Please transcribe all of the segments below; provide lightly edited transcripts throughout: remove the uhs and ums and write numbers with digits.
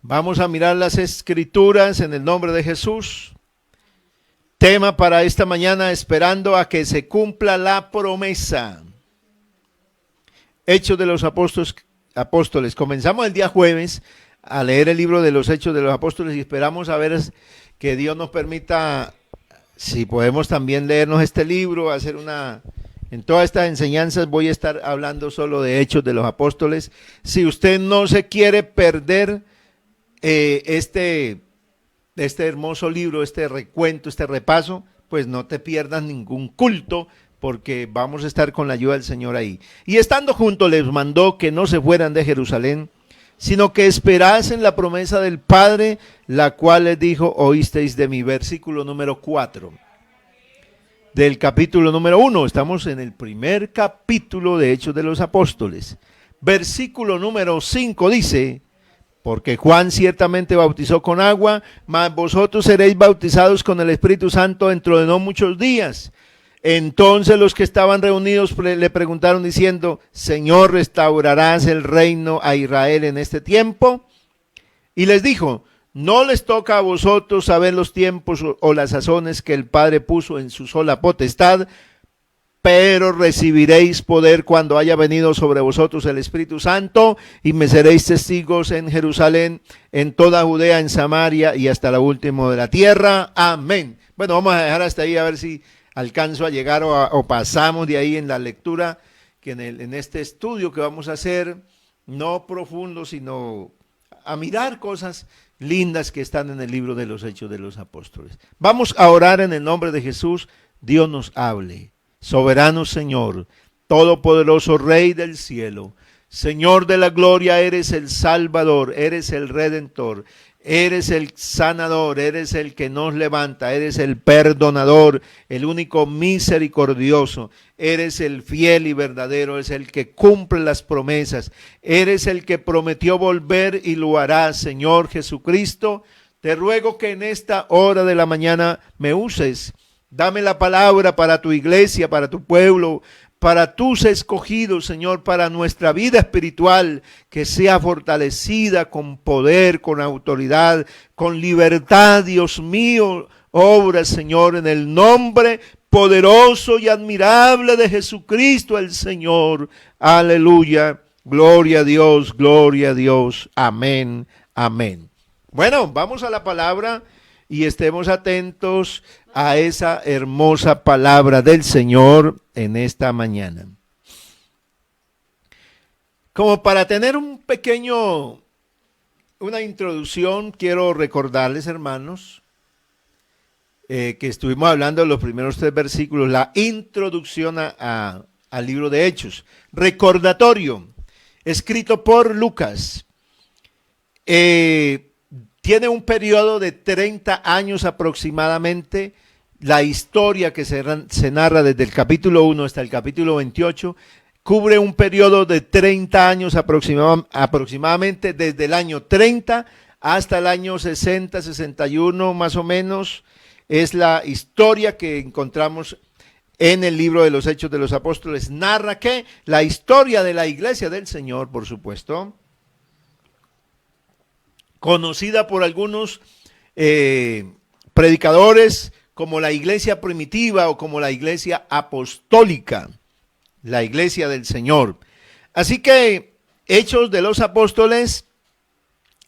Vamos a mirar las escrituras en el nombre de Jesús. Tema para esta mañana, esperando a que se cumpla la promesa. Hechos de los Apóstoles. Comenzamos el día jueves a leer el libro de los Hechos de los Apóstoles y esperamos a ver que Dios nos permita, si podemos también leernos este libro, hacer en todas estas enseñanzas voy a estar hablando solo de Hechos de los Apóstoles. Si usted no se quiere perder este hermoso libro, este recuento, este repaso, pues no te pierdas ningún culto, porque vamos a estar con la ayuda del Señor ahí. Y estando juntos les mandó que no se fueran de Jerusalén, sino que esperasen la promesa del Padre, la cual les dijo, oísteis de mí. Versículo número 4 del capítulo número 1. Estamos en el primer capítulo de Hechos de los Apóstoles. Versículo número 5 dice: porque Juan ciertamente bautizó con agua, mas vosotros seréis bautizados con el Espíritu Santo dentro de no muchos días. Entonces los que estaban reunidos le preguntaron diciendo: Señor, ¿restaurarás el reino a Israel en este tiempo? Y les dijo: no les toca a vosotros saber los tiempos o las sazones que el Padre puso en su sola potestad, pero recibiréis poder cuando haya venido sobre vosotros el Espíritu Santo, y me seréis testigos en Jerusalén, en toda Judea, en Samaria y hasta lo último de la tierra. Amén. Bueno, vamos a dejar hasta ahí a ver si alcanzo a llegar o pasamos de ahí en la lectura, que en este estudio que vamos a hacer, no profundo, sino a mirar cosas lindas que están en el libro de los Hechos de los Apóstoles. Vamos a orar en el nombre de Jesús. Dios nos hable. Soberano Señor, todopoderoso Rey del cielo, Señor de la gloria, eres el Salvador, eres el Redentor, eres el sanador, eres el que nos levanta, eres el perdonador, el único misericordioso, eres el fiel y verdadero, es el que cumple las promesas, eres el que prometió volver y lo hará. Señor Jesucristo, te ruego que en esta hora de la mañana me uses. Dame la palabra para tu iglesia, para tu pueblo, para tus escogidos, Señor, para nuestra vida espiritual, que sea fortalecida con poder, con autoridad, con libertad. Dios mío, obra, Señor, en el nombre poderoso y admirable de Jesucristo el Señor. Aleluya. Gloria a Dios, gloria a Dios. Amén, amén. Bueno, vamos a la palabra y estemos atentos a esa hermosa palabra del Señor en esta mañana. Como para tener una introducción, quiero recordarles, hermanos, que estuvimos hablando de los primeros 3 versículos, la introducción al libro de Hechos. Recordatorio, escrito por Lucas. Tiene un periodo de 30 años aproximadamente. La historia que se narra desde el capítulo 1 hasta el capítulo 28 cubre un periodo de 30 años aproximadamente, desde el año 30 hasta el año 60, 61 más o menos. Es la historia que encontramos en el libro de los Hechos de los Apóstoles. Narra que la historia de la iglesia del Señor, por supuesto, conocida por algunos predicadores como la iglesia primitiva o como la iglesia apostólica, la iglesia del Señor. Así que Hechos de los Apóstoles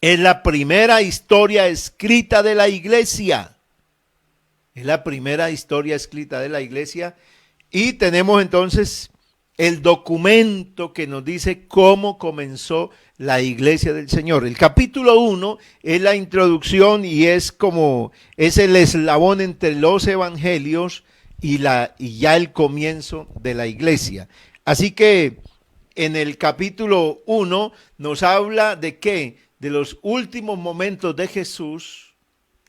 es la primera historia escrita de la iglesia. Es la primera historia escrita de la iglesia, y tenemos entonces el documento que nos dice cómo comenzó la iglesia del Señor. El capítulo 1 es la introducción y es el eslabón entre los evangelios y ya el comienzo de la iglesia. Así que en el capítulo 1 nos habla de qué, de los últimos momentos de Jesús,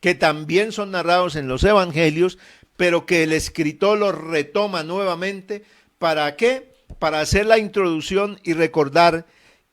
que también son narrados en los evangelios, pero que el escritor los retoma nuevamente. ¿Para qué? Para hacer la introducción y recordar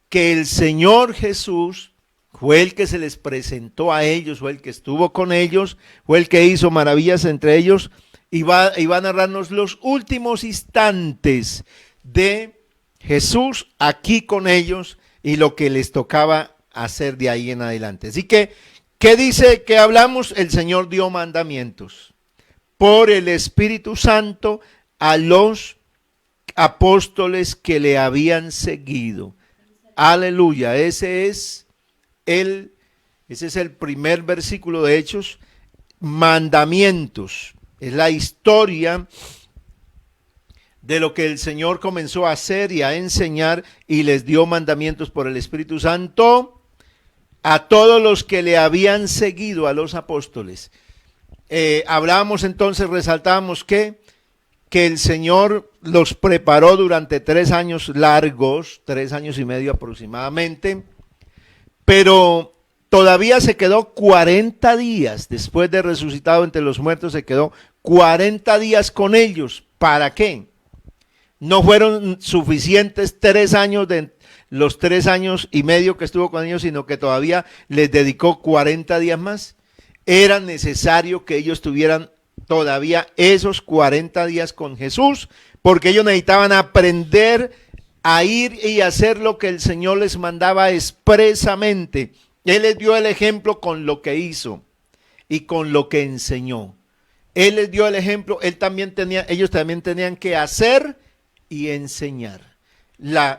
que el Señor Jesús fue el que se les presentó a ellos, fue el que estuvo con ellos, fue el que hizo maravillas entre ellos, y va a narrarnos los últimos instantes de Jesús aquí con ellos y lo que les tocaba hacer de ahí en adelante. Así que, ¿qué dice que hablamos? El Señor dio mandamientos por el Espíritu Santo a los apóstoles que le habían seguido. Aleluya, ese es el primer versículo de Hechos. Mandamientos, es la historia de lo que el Señor comenzó a hacer y a enseñar, y les dio mandamientos por el Espíritu Santo a todos los que le habían seguido, a los apóstoles. Hablábamos entonces, resaltábamos que el Señor los preparó durante 3 años largos, 3 años y medio aproximadamente, pero todavía se quedó 40 días, después de resucitado entre los muertos, se quedó 40 días con ellos. ¿Para qué? No fueron suficientes 3 años de los 3 años y medio que estuvo con ellos, sino que todavía les dedicó 40 días más. Era necesario que ellos tuvieran todavía esos 40 días con Jesús, porque ellos necesitaban aprender a ir y hacer lo que el Señor les mandaba expresamente. Él les dio el ejemplo con lo que hizo y con lo que enseñó. Él les dio el ejemplo, ellos también tenían que hacer y enseñar.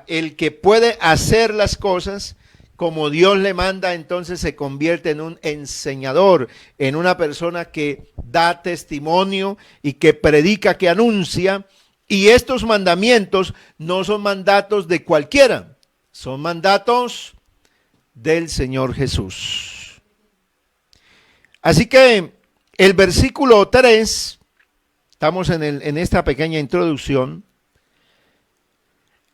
El que puede hacer las cosas como Dios le manda, entonces se convierte en un enseñador, en una persona que da testimonio y que predica, que anuncia. Y estos mandamientos no son mandatos de cualquiera, son mandatos del Señor Jesús. Así que el versículo 3, estamos en esta pequeña introducción.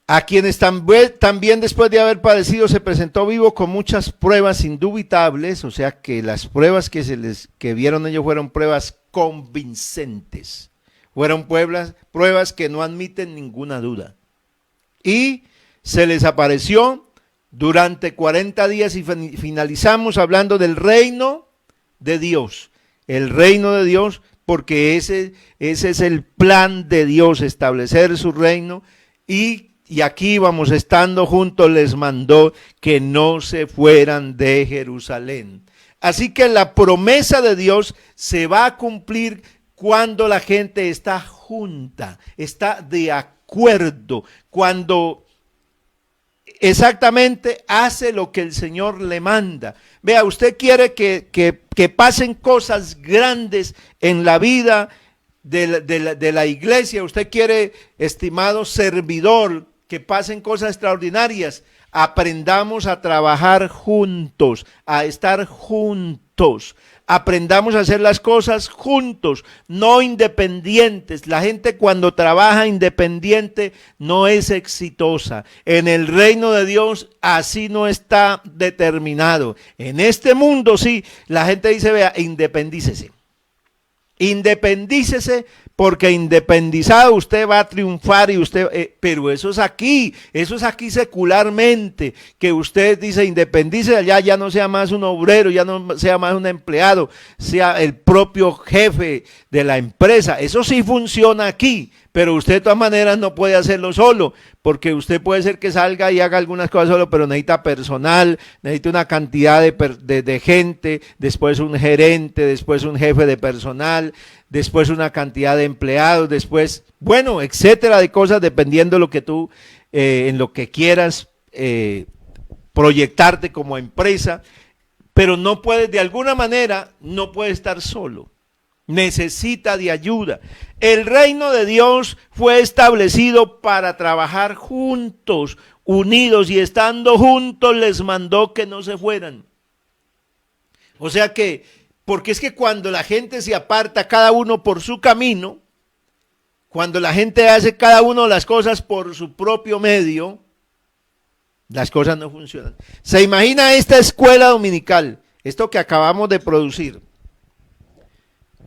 A quienes también después de haber padecido se presentó vivo con muchas pruebas indubitables, o sea que las pruebas que vieron ellos fueron pruebas convincentes, fueron pruebas que no admiten ninguna duda. Y se les apareció durante 40 días y finalizamos hablando del reino de Dios. El reino de Dios, porque ese es el plan de Dios, establecer su reino. Y aquí vamos estando juntos, les mandó que no se fueran de Jerusalén. Así que la promesa de Dios se va a cumplir cuando la gente está junta, está de acuerdo, cuando exactamente hace lo que el Señor le manda. Vea, usted quiere que pasen cosas grandes en la vida de la iglesia. Usted quiere, estimado servidor, que pasen cosas extraordinarias. Aprendamos a trabajar juntos, a estar juntos. Aprendamos a hacer las cosas juntos, no independientes. La gente cuando trabaja independiente no es exitosa. En el reino de Dios así no está determinado. En este mundo sí, la gente dice, vea, independícese. Independícese, porque independizado usted va a triunfar y usted, pero eso es aquí secularmente, que usted dice independícese allá, ya no sea más un obrero, ya no sea más un empleado, sea el propio jefe de la empresa. Eso sí funciona aquí, pero usted de todas maneras no puede hacerlo solo, porque usted puede ser que salga y haga algunas cosas solo, pero necesita personal, necesita una cantidad de gente, después un gerente, después un jefe de personal, después una cantidad de empleados, después, bueno, etcétera, de cosas, dependiendo de lo que tú, en lo que quieras proyectarte como empresa, pero no puedes, de alguna manera, no puedes estar solo. Necesita de ayuda. El reino de Dios fue establecido para trabajar juntos, unidos, y estando juntos les mandó que no se fueran. O sea que, porque es que cuando la gente se aparta cada uno por su camino, cuando la gente hace cada uno las cosas por su propio medio, las cosas no funcionan. ¿Se imagina esta escuela dominical? Esto que acabamos de producir.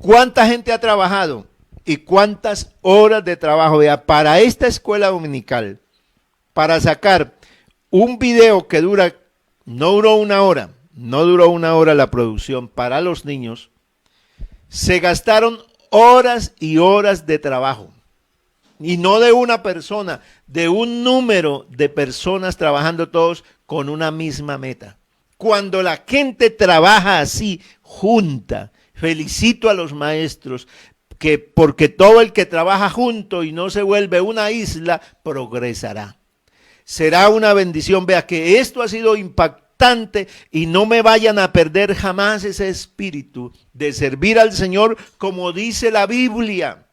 ¿Cuánta gente ha trabajado y cuántas horas de trabajo? Vea, para esta escuela dominical, para sacar un video que no duró una hora la producción para los niños, se gastaron horas y horas de trabajo. Y no de una persona, de un número de personas trabajando todos con una misma meta, Cuando la gente trabaja así, junta, felicito a los maestros, que porque todo el que trabaja junto y no se vuelve una isla, progresará. Será una bendición. Vea que esto ha sido impactante y no me vayan a perder jamás ese espíritu de servir al Señor como dice la Biblia.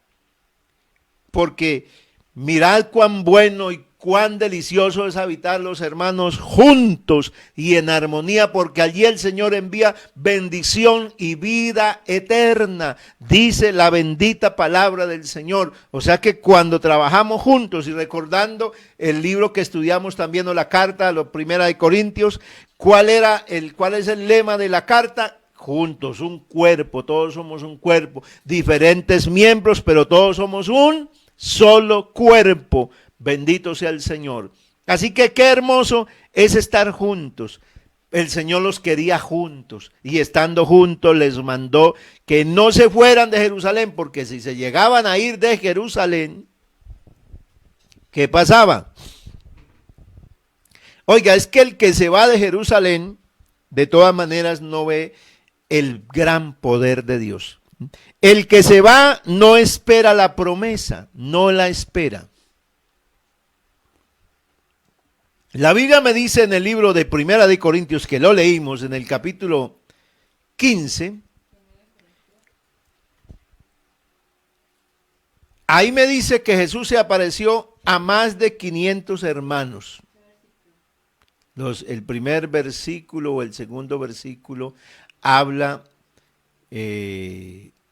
Porque mirad cuán bueno y cuán delicioso es habitar los hermanos juntos y en armonía, porque allí el Señor envía bendición y vida eterna, dice la bendita palabra del Señor. O sea que cuando trabajamos juntos y recordando el libro que estudiamos también, o la carta a la primera de Corintios, ¿cuál es el lema de la carta? Juntos, un cuerpo, todos somos un cuerpo, diferentes miembros, pero todos somos un solo cuerpo. Bendito sea el Señor. Así que qué hermoso es estar juntos. El Señor los quería juntos y estando juntos les mandó que no se fueran de Jerusalén, porque si se llegaban a ir de Jerusalén, ¿qué pasaba? Oiga, es que el que se va de Jerusalén, de todas maneras no ve el gran poder de Dios. El que se va no espera la promesa, no la espera. La Biblia me dice en el libro de Primera de Corintios, que lo leímos en el capítulo 15, ahí me dice que Jesús se apareció a más de 500 hermanos. El primer versículo o el segundo versículo habla,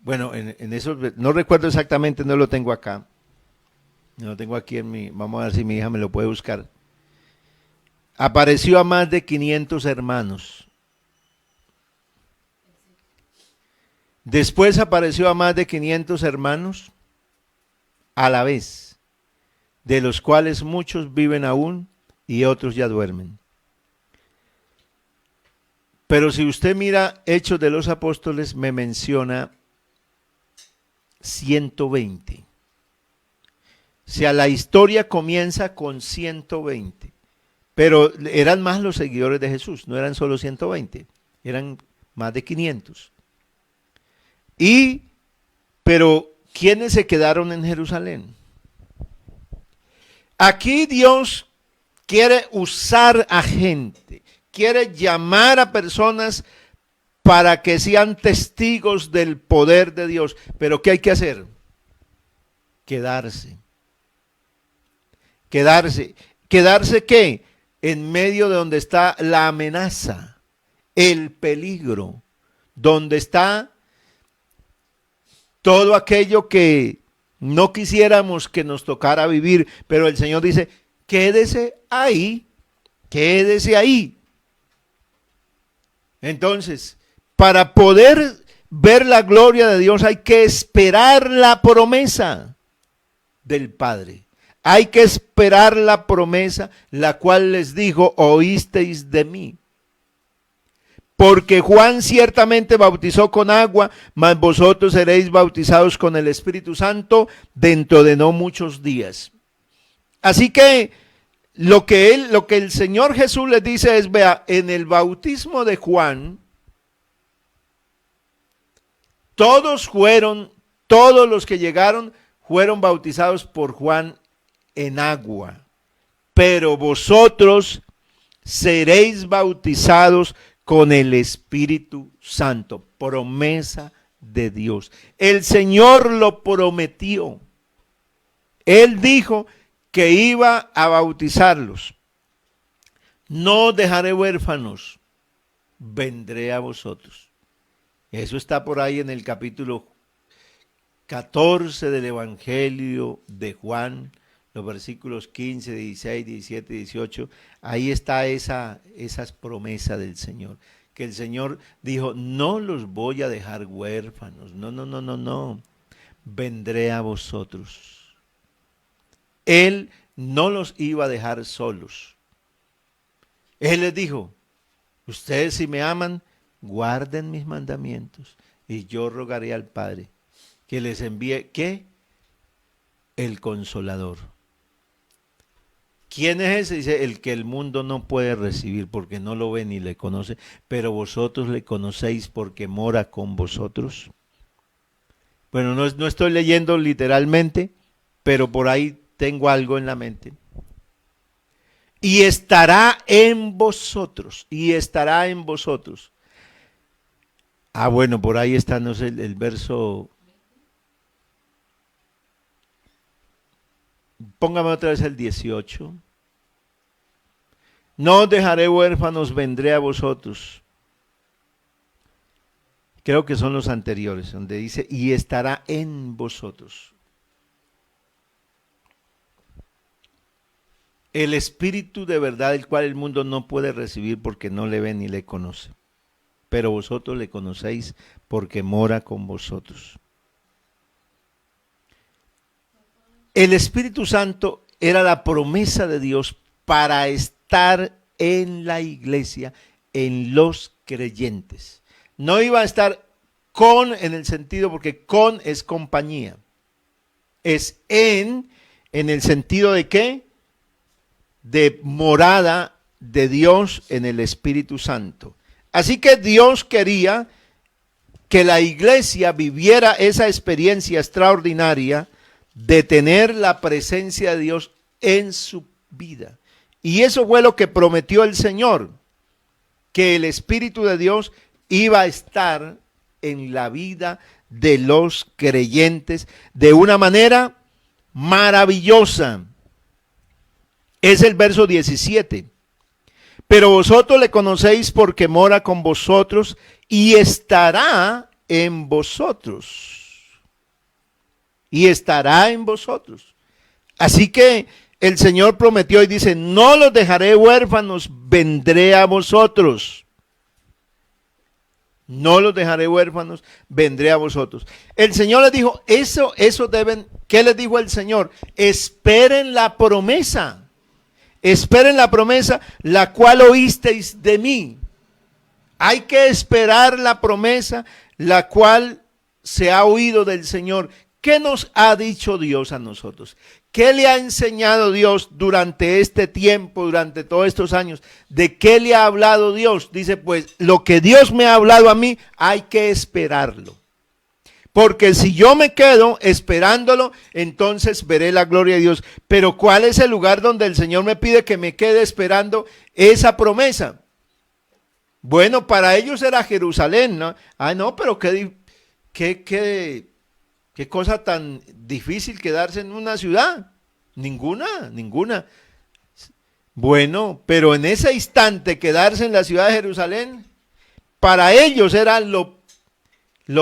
bueno, en eso, no recuerdo exactamente, no lo tengo acá. No lo tengo aquí vamos a ver si mi hija me lo puede buscar. Apareció a más de 500 hermanos. Después apareció a más de 500 hermanos a la vez, de los cuales muchos viven aún y otros ya duermen. Pero si usted mira Hechos de los Apóstoles, me menciona 120. O sea, la historia comienza con 120. Pero eran más los seguidores de Jesús, no eran solo 120, eran más de 500. Pero ¿quiénes se quedaron en Jerusalén? Aquí Dios quiere usar a gente, quiere llamar a personas para que sean testigos del poder de Dios. Pero ¿qué hay que hacer? Quedarse. ¿Quedarse qué? En medio de donde está la amenaza, el peligro, donde está todo aquello que no quisiéramos que nos tocara vivir, pero el Señor dice, quédese ahí, quédese ahí. Entonces, para poder ver la gloria de Dios hay que esperar la promesa del Padre. Hay que esperar la promesa, la cual les dijo, oísteis de mí. Porque Juan ciertamente bautizó con agua, mas vosotros seréis bautizados con el Espíritu Santo dentro de no muchos días. Así que lo que el Señor Jesús les dice es, vea, en el bautismo de Juan, todos los que llegaron fueron bautizados por Juan en agua, pero vosotros seréis bautizados con el Espíritu Santo, promesa de Dios. El Señor lo prometió. Él dijo que iba a bautizarlos. No dejaré huérfanos, vendré a vosotros. Eso está por ahí en el capítulo 14 del Evangelio de Juan, los versículos 15, 16, 17, 18, ahí está esas promesas del Señor, que el Señor dijo, no los voy a dejar huérfanos, no, vendré a vosotros. Él no los iba a dejar solos. Él les dijo, ustedes si me aman, guarden mis mandamientos, y yo rogaré al Padre que les envíe, ¿qué? El Consolador. ¿Quién es ese? Dice, el que el mundo no puede recibir porque no lo ve ni le conoce, pero vosotros le conocéis porque mora con vosotros. Bueno, no estoy leyendo literalmente, pero por ahí tengo algo en la mente. Y estará en vosotros, y estará en vosotros. Ah, bueno, por ahí está, no sé, el verso. Póngame otra vez el 18. No os dejaré huérfanos, vendré a vosotros. Creo que son los anteriores, donde dice, y estará en vosotros. El Espíritu de verdad, el cual el mundo no puede recibir porque no le ve ni le conoce. Pero vosotros le conocéis porque mora con vosotros. El Espíritu Santo era la promesa de Dios para estar en la iglesia, en los creyentes. No iba a estar con en el sentido, porque con es compañía. Es en el sentido de ¿qué? De morada de Dios en el Espíritu Santo. Así que Dios quería que la iglesia viviera esa experiencia extraordinaria de tener la presencia de Dios en su vida. Y eso fue lo que prometió el Señor, que el Espíritu de Dios iba a estar en la vida de los creyentes de una manera maravillosa. Es el verso 17. Pero vosotros le conocéis porque mora con vosotros y estará en vosotros. Y estará en vosotros. Así que el Señor prometió y dice, no los dejaré huérfanos, vendré a vosotros. No los dejaré huérfanos, vendré a vosotros. El Señor les dijo, eso deben, ¿qué les dijo el Señor? Esperen la promesa. Esperen la promesa, la cual oísteis de mí. Hay que esperar la promesa, la cual se ha oído del Señor. ¿Qué nos ha dicho Dios a nosotros? ¿Qué le ha enseñado Dios durante este tiempo, durante todos estos años? ¿De qué le ha hablado Dios? Dice, pues, lo que Dios me ha hablado a mí, hay que esperarlo. Porque si yo me quedo esperándolo, entonces veré la gloria de Dios. Pero ¿cuál es el lugar donde el Señor me pide que me quede esperando esa promesa? Bueno, para ellos era Jerusalén, ¿no? Ah, no, pero qué cosa tan difícil quedarse en una ciudad. Ninguna. Bueno, pero en ese instante quedarse en la ciudad de Jerusalén, para ellos era lo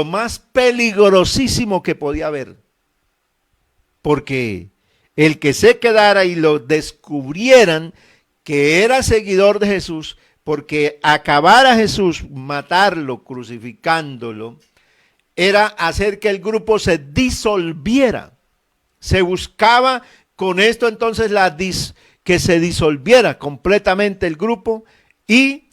más peligrosísimo que podía haber. Porque el que se quedara y lo descubrieran que era seguidor de Jesús, porque acabar a Jesús, matarlo, crucificándolo, era hacer que el grupo se disolviera. Se buscaba con esto entonces que se disolviera completamente el grupo y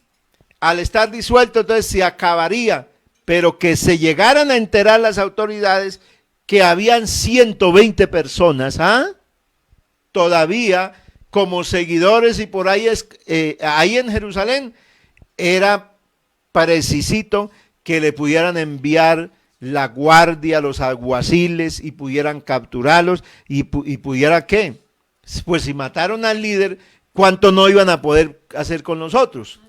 al estar disuelto entonces se acabaría, pero que se llegaran a enterar las autoridades que habían 120 personas, todavía como seguidores y por ahí ahí en Jerusalén era precisito que le pudieran enviar la guardia, los alguaciles y pudieran capturarlos y pudiera ¿qué? Pues si mataron al líder, ¿cuánto no iban a poder hacer con nosotros?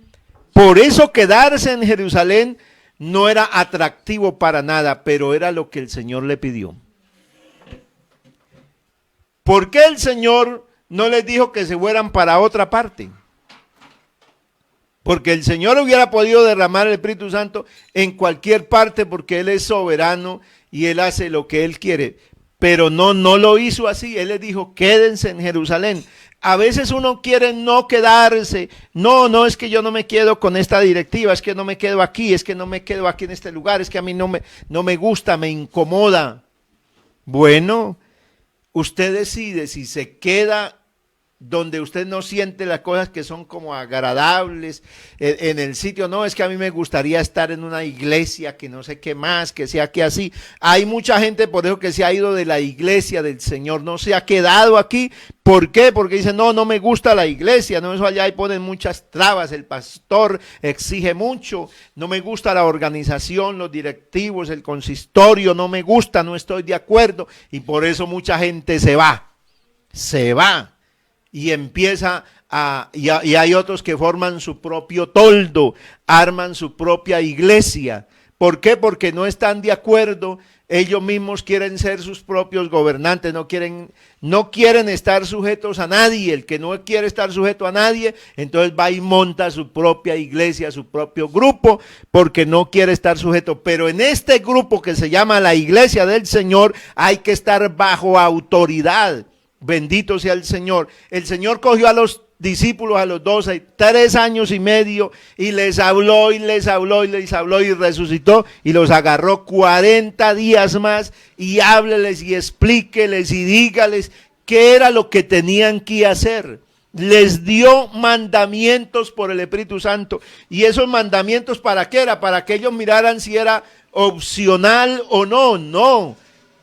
Por eso quedarse en Jerusalén no era atractivo para nada, pero era lo que el Señor le pidió. ¿Por qué el Señor no les dijo que se fueran para otra parte? Porque el Señor hubiera podido derramar el Espíritu Santo en cualquier parte porque Él es soberano y Él hace lo que Él quiere. Pero no lo hizo así. Él les dijo, quédense en Jerusalén. A veces uno quiere no quedarse. No, es que yo no me quedo con esta directiva, es que no me quedo aquí, es que no me quedo aquí en este lugar, es que a mí no me gusta, me incomoda. Bueno, usted decide si se queda donde usted no siente las cosas que son como agradables en el sitio. No, es que a mí me gustaría estar en una iglesia que no sé qué más, que sea que así. Hay mucha gente por eso que se ha ido de la iglesia del Señor, no se ha quedado aquí. ¿Por qué? Porque dicen, no, no me gusta la iglesia, no, eso allá y ponen muchas trabas, el pastor exige mucho, no me gusta la organización, los directivos, el consistorio, no me gusta, no estoy de acuerdo, y por eso mucha gente se va. Y empieza y hay otros que forman su propio toldo, arman su propia iglesia. ¿Por qué? Porque no están de acuerdo, ellos mismos quieren ser sus propios gobernantes, no quieren estar sujetos a nadie. El que no quiere estar sujeto a nadie, entonces va y monta su propia iglesia, su propio grupo, porque no quiere estar sujeto. Pero en este grupo que se llama la iglesia del Señor, hay que estar bajo autoridad. Bendito sea el Señor. El Señor cogió a los discípulos, a los 12, 3 años y medio, y les habló, y les habló, y les habló, y resucitó, y los agarró 40 días más, y hábleles, y explíqueles, y dígales qué era lo que tenían que hacer. Les dio mandamientos por el Espíritu Santo, y esos mandamientos, ¿para qué era? Para que ellos miraran si era opcional o no. No.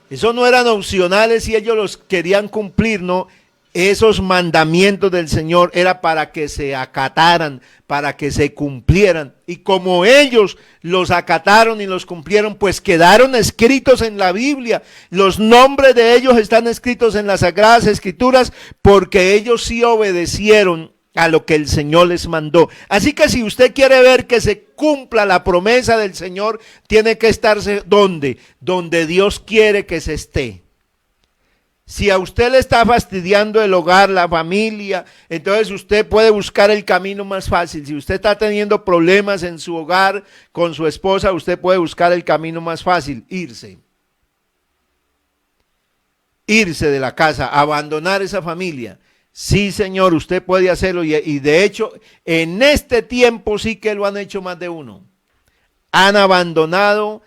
Eso no eran opcionales si ellos los querían cumplir, no. Esos mandamientos del Señor era para que se acataran, para que se cumplieran. Y como ellos los acataron y los cumplieron, pues quedaron escritos en la Biblia. Los nombres de ellos están escritos en las Sagradas Escrituras porque ellos sí obedecieron a lo que el Señor les mandó. Así que si usted quiere ver que se cumpla la promesa del Señor, tiene que estarse ¿dónde? Donde Dios quiere que se esté. Si a usted le está fastidiando el hogar, la familia, entonces usted puede buscar el camino más fácil. Si usted está teniendo problemas en su hogar con su esposa, usted puede buscar el camino más fácil, irse. Irse de la casa, abandonar esa familia. Sí, Señor, usted puede hacerlo y de hecho, en este tiempo sí que lo han hecho más de uno. Han abandonado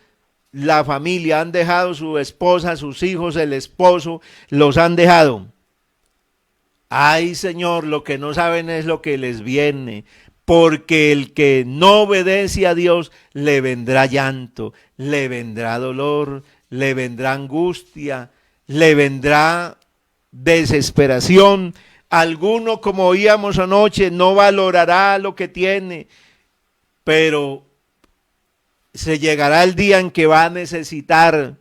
la familia, han dejado su esposa, sus hijos, el esposo, los han dejado. Ay, Señor, lo que no saben es lo que les viene, porque el que no obedece a Dios, le vendrá llanto, le vendrá dolor, le vendrá angustia, le vendrá desesperación. Alguno, como oíamos anoche, no valorará lo que tiene, pero se llegará el día en que va a necesitar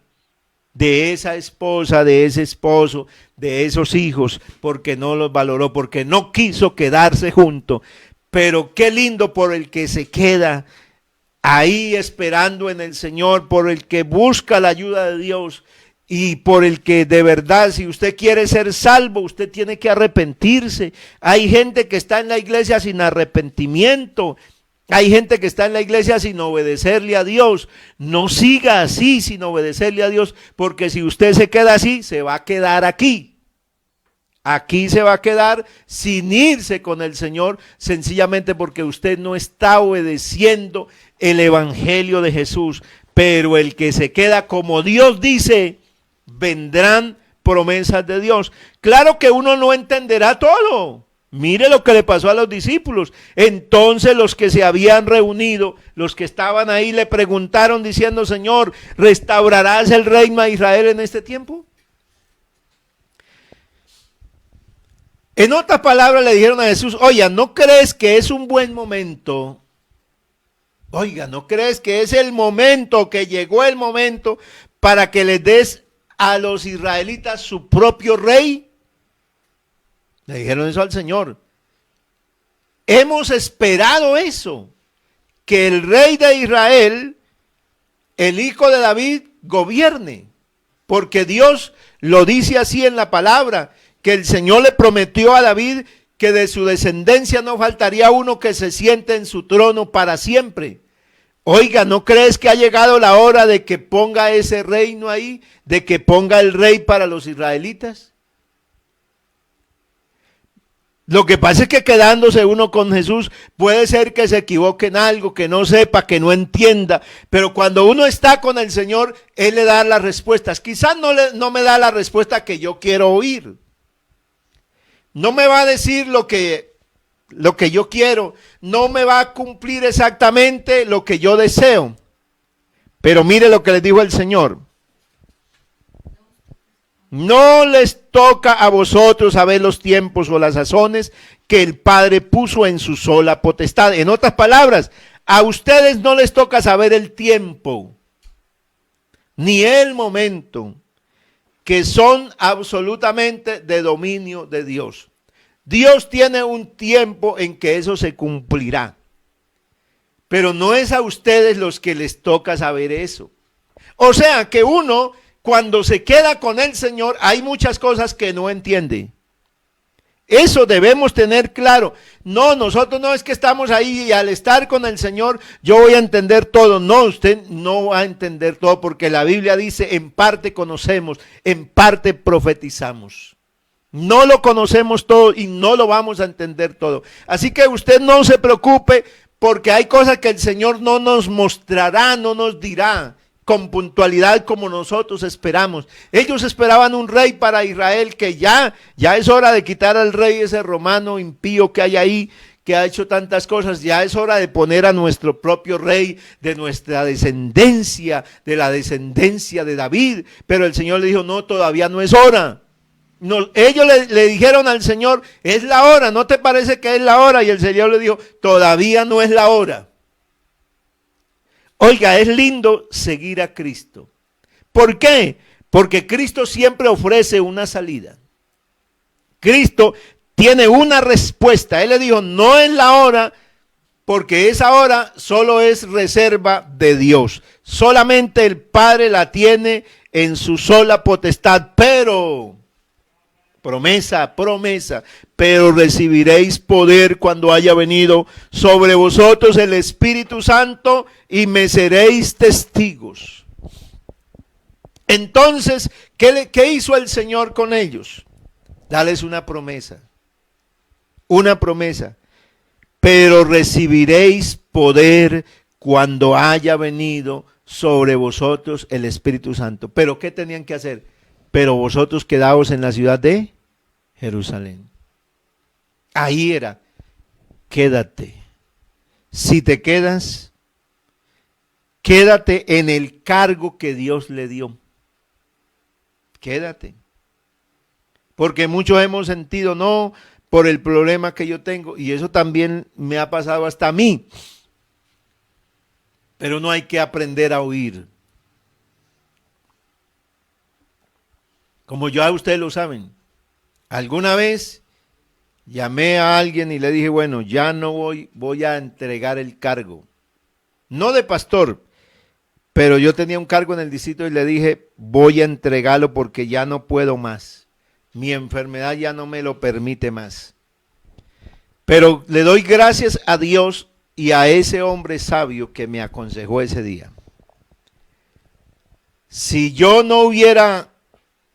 de esa esposa, de ese esposo, de esos hijos, porque no los valoró, porque no quiso quedarse junto. Pero qué lindo por el que se queda ahí esperando en el Señor, por el que busca la ayuda de Dios y por el que de verdad, si usted quiere ser salvo, usted tiene que arrepentirse. Hay gente que está en la iglesia sin arrepentimiento. Hay gente que está en la iglesia sin obedecerle a Dios. No siga así sin obedecerle a Dios, porque si usted se queda así, se va a quedar aquí. Aquí se va a quedar sin irse con el Señor, sencillamente porque usted no está obedeciendo el evangelio de Jesús. Pero el que se queda como Dios dice, vendrán promesas de Dios. Claro que uno no entenderá todo. Mire lo que le pasó a los discípulos. Entonces los que se habían reunido, los que estaban ahí, le preguntaron diciendo: Señor, ¿restaurarás el reino a Israel en este tiempo? En otras palabras le dijeron a Jesús: oiga, ¿no crees que es un buen momento? Oiga, ¿no crees que es el momento, que llegó el momento para que les des a los israelitas su propio rey? Le dijeron eso al Señor. Hemos esperado eso, que el rey de Israel, el hijo de David, gobierne, porque Dios lo dice así en la palabra, que el Señor le prometió a David que de su descendencia no faltaría uno que se siente en su trono para siempre. Oiga, ¿no crees que ha llegado la hora de que ponga ese reino ahí, de que ponga el rey para los israelitas? Lo que pasa es que quedándose uno con Jesús puede ser que se equivoque en algo, que no sepa, que no entienda, pero cuando uno está con el Señor, Él le da las respuestas. Quizás no me da la respuesta que yo quiero oír. no me va a decir lo que yo quiero, no me va a cumplir exactamente lo que yo deseo. Pero mire lo que les dijo el Señor. No les toca a vosotros saber los tiempos o las sazones que el Padre puso en su sola potestad. En otras palabras, a ustedes no les toca saber el tiempo, ni el momento, que son absolutamente de dominio de Dios. Dios tiene un tiempo en que eso se cumplirá. Pero no es a ustedes los que les toca saber eso. O sea que uno, cuando se queda con el Señor, hay muchas cosas que no entiende. Eso debemos tener claro. No, nosotros no es que estamos ahí y al estar con el Señor yo voy a entender todo. No, usted no va a entender todo porque la Biblia dice en parte conocemos, en parte profetizamos. No lo conocemos todo y no lo vamos a entender todo. Así que usted no se preocupe porque hay cosas que el Señor no nos mostrará, no nos dirá con puntualidad como nosotros esperamos. Ellos esperaban un rey para Israel, que ya es hora de quitar al rey ese romano impío que hay ahí, que ha hecho tantas cosas. Ya es hora de poner a nuestro propio rey, de nuestra descendencia, de la descendencia de David. Pero el Señor le dijo, no, todavía no es hora. No, ellos le dijeron al Señor, es la hora, ¿no te parece que es la hora? Y el Señor le dijo, todavía no es la hora. Oiga, es lindo seguir a Cristo. ¿Por qué? Porque Cristo siempre ofrece una salida. Cristo tiene una respuesta. Él le dijo, no es la hora, porque esa hora solo es reserva de Dios. Solamente el Padre la tiene en su sola potestad, pero... promesa, pero recibiréis poder cuando haya venido sobre vosotros el Espíritu Santo y me seréis testigos. Entonces, ¿qué hizo el Señor con ellos? Darles una promesa, pero recibiréis poder cuando haya venido sobre vosotros el Espíritu Santo. ¿Pero qué tenían que hacer? Pero vosotros quedaos en la ciudad de Jerusalén. Ahí era, quédate. Si te quedas, quédate en el cargo que Dios le dio. Quédate. Porque muchos hemos sentido, no, por el problema que yo tengo, y eso también me ha pasado hasta a mí. Pero no hay que aprender a huir. Como ya ustedes lo saben, alguna vez llamé a alguien y le dije, bueno, ya no voy a entregar el cargo. No de pastor, pero yo tenía un cargo en el distrito y le dije, voy a entregarlo porque ya no puedo más. Mi enfermedad ya no me lo permite más. Pero le doy gracias a Dios y a ese hombre sabio que me aconsejó ese día. Si yo no hubiera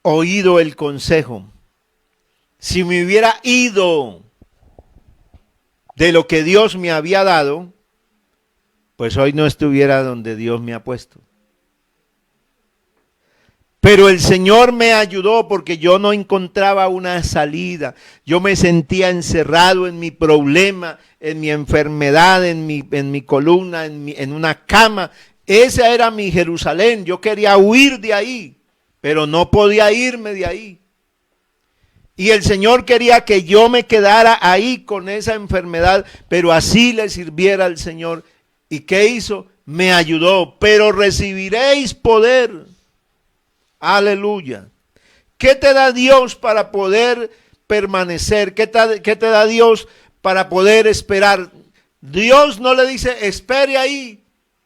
oído el consejo, si me hubiera ido de lo que Dios me había dado, pues hoy no estuviera donde Dios me ha puesto. Pero el Señor me ayudó porque yo no encontraba una salida. Yo me sentía encerrado en mi problema, en mi enfermedad, en mi columna, en una cama. Esa era mi Jerusalén. Yo quería huir de ahí, pero no podía irme de ahí. Y el Señor quería que yo me quedara ahí con esa enfermedad, pero así le sirviera al Señor. ¿Y qué hizo? Me ayudó. Pero recibiréis poder. Aleluya. ¿Qué te da Dios para poder permanecer? ¿Qué te da Dios para poder esperar? Dios no le dice, espere ahí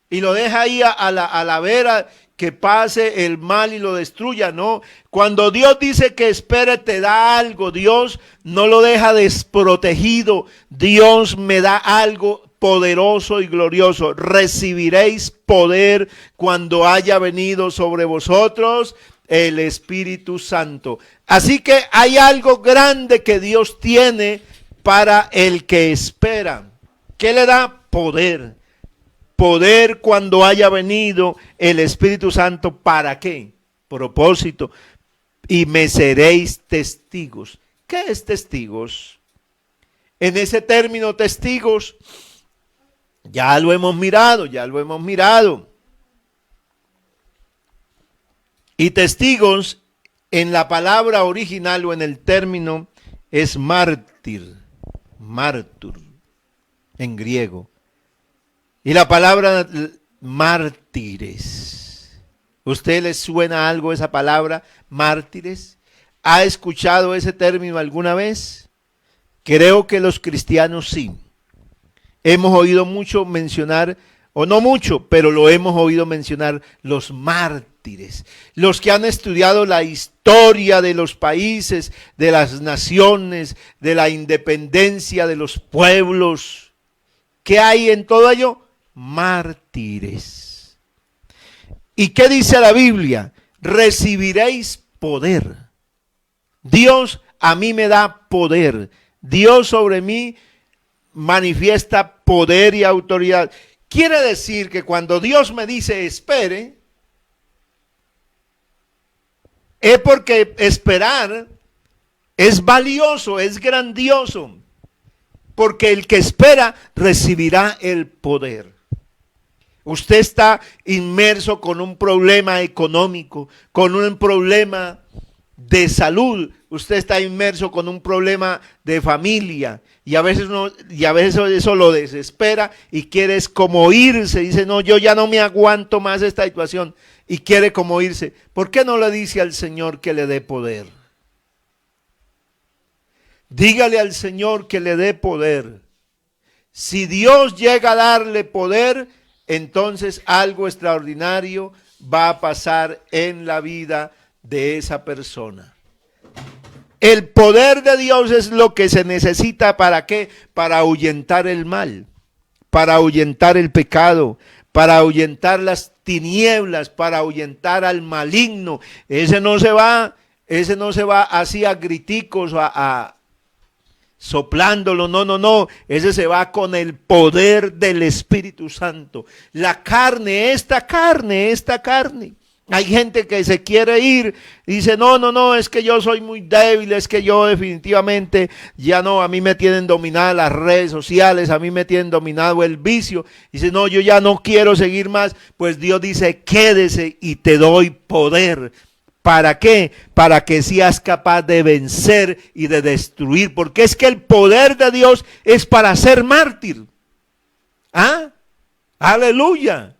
y lo deja ahí a la vera que pase el mal y lo destruya. No, cuando Dios dice que espere, te da algo. Dios no lo deja desprotegido. Dios me da algo poderoso y glorioso. Recibiréis poder cuando haya venido sobre vosotros el Espíritu Santo. Así que hay algo grande que Dios tiene para el que espera. ¿Qué le da? Poder. Poder cuando haya venido el Espíritu Santo. ¿Para qué? Propósito. Y me seréis testigos. ¿Qué es testigos? En ese término testigos, ya lo hemos mirado. Y testigos en la palabra original o en el término es mártir en griego. Y la palabra mártires. ¿Usted le suena algo esa palabra, mártires? ¿Ha escuchado ese término alguna vez? Creo que los cristianos sí. Hemos oído mucho mencionar, o no mucho, pero lo hemos oído mencionar, los mártires. Los que han estudiado la historia de los países, de las naciones, de la independencia de los pueblos. ¿Qué hay en todo ello? Mártires. ¿Y qué dice la Biblia? Recibiréis poder. Dios a mí me da poder. Dios sobre mí manifiesta poder y autoridad. Quiere decir que cuando Dios me dice espere, es porque esperar es valioso, es grandioso. Porque el que espera recibirá el poder. Usted está inmerso con un problema económico, con un problema de salud, usted está inmerso con un problema de familia y a veces eso lo desespera y quiere es como irse, dice no, yo ya no me aguanto más esta situación y quiere como irse. ¿Por qué no le dice al Señor que le dé poder? Dígale al Señor que le dé poder. Si Dios llega a darle poder, entonces algo extraordinario va a pasar en la vida de esa persona. El poder de Dios es lo que se necesita, ¿para qué? Para ahuyentar el mal, para ahuyentar el pecado, para ahuyentar las tinieblas, para ahuyentar al maligno. Ese no se va así a griticos, soplándolo, no, ese se va con el poder del Espíritu Santo. La carne, esta carne. Hay gente que se quiere ir y dice, no, es que yo soy muy débil, es que yo definitivamente ya no, a mí me tienen dominadas las redes sociales, a mí me tienen dominado el vicio. Dice, no, yo ya no quiero seguir más. Pues Dios dice, quédese y te doy poder. ¿Para qué? Para que seas capaz de vencer y de destruir. Porque es que el poder de Dios es para ser mártir. ¿Ah? Aleluya.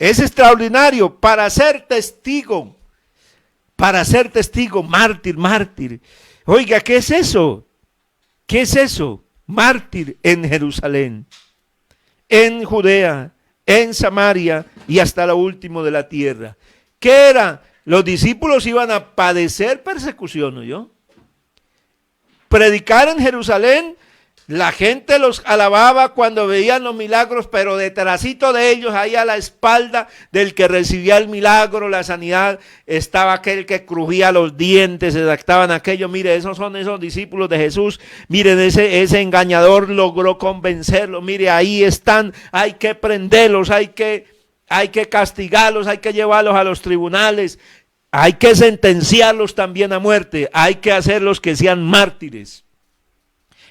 Es extraordinario para ser testigo. Para ser testigo, mártir. Oiga, ¿qué es eso? ¿Qué es eso? Mártir en Jerusalén, en Judea, en Samaria y hasta lo último de la tierra. ¿Qué era? Los discípulos iban a padecer persecución, ¿no? ¿Yo? Predicar en Jerusalén, la gente los alababa cuando veían los milagros, pero detrásito de ellos, ahí a la espalda del que recibía el milagro, la sanidad, estaba aquel que crujía los dientes, se adaptaban aquello. Mire, esos son esos discípulos de Jesús. Miren, ese engañador logró convencerlos. Mire, ahí están, hay que prenderlos, hay que castigarlos, hay que llevarlos a los tribunales, hay que sentenciarlos también a muerte, hay que hacerlos que sean mártires.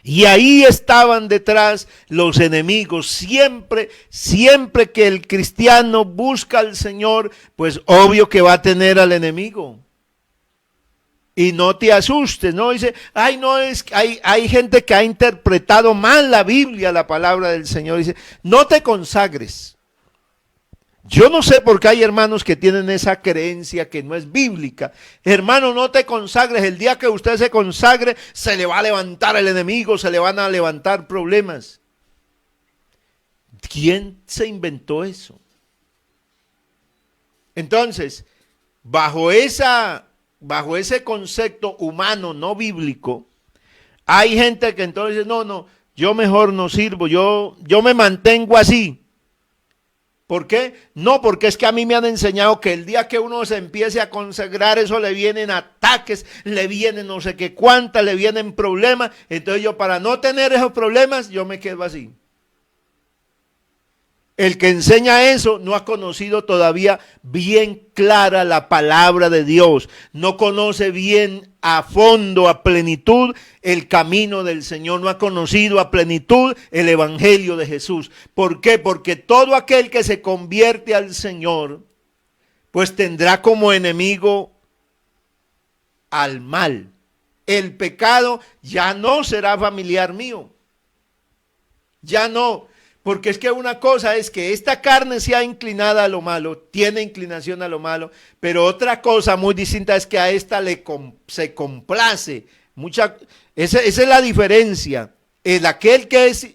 Y ahí estaban detrás los enemigos. Siempre que el cristiano busca al Señor, pues obvio que va a tener al enemigo. Y no te asustes, no dice, hay gente que ha interpretado mal la Biblia, la palabra del Señor. Dice, no te consagres. Yo no sé por qué hay hermanos que tienen esa creencia que no es bíblica. Hermano, no te consagres. El día que usted se consagre, se le va a levantar el enemigo, se le van a levantar problemas. ¿Quién se inventó eso? Entonces, bajo ese concepto humano, no bíblico, hay gente que entonces dice, no, yo mejor no sirvo, yo me mantengo así. ¿Por qué? No, porque es que a mí me han enseñado que el día que uno se empiece a consagrar, eso le vienen ataques, le vienen no sé qué cuántas, le vienen problemas. Entonces yo, para no tener esos problemas, yo me quedo así. El que enseña eso no ha conocido todavía bien clara la palabra de Dios, no conoce bien a fondo, a plenitud, el camino del Señor, no ha conocido a plenitud el evangelio de Jesús. ¿Por qué? Porque todo aquel que se convierte al Señor, pues tendrá como enemigo al mal. El pecado ya no será familiar mío. Ya no. Porque es que una cosa es que esta carne sea inclinada a lo malo, tiene inclinación a lo malo, pero otra cosa muy distinta es que a esta se complace. Esa es la diferencia. Aquel que es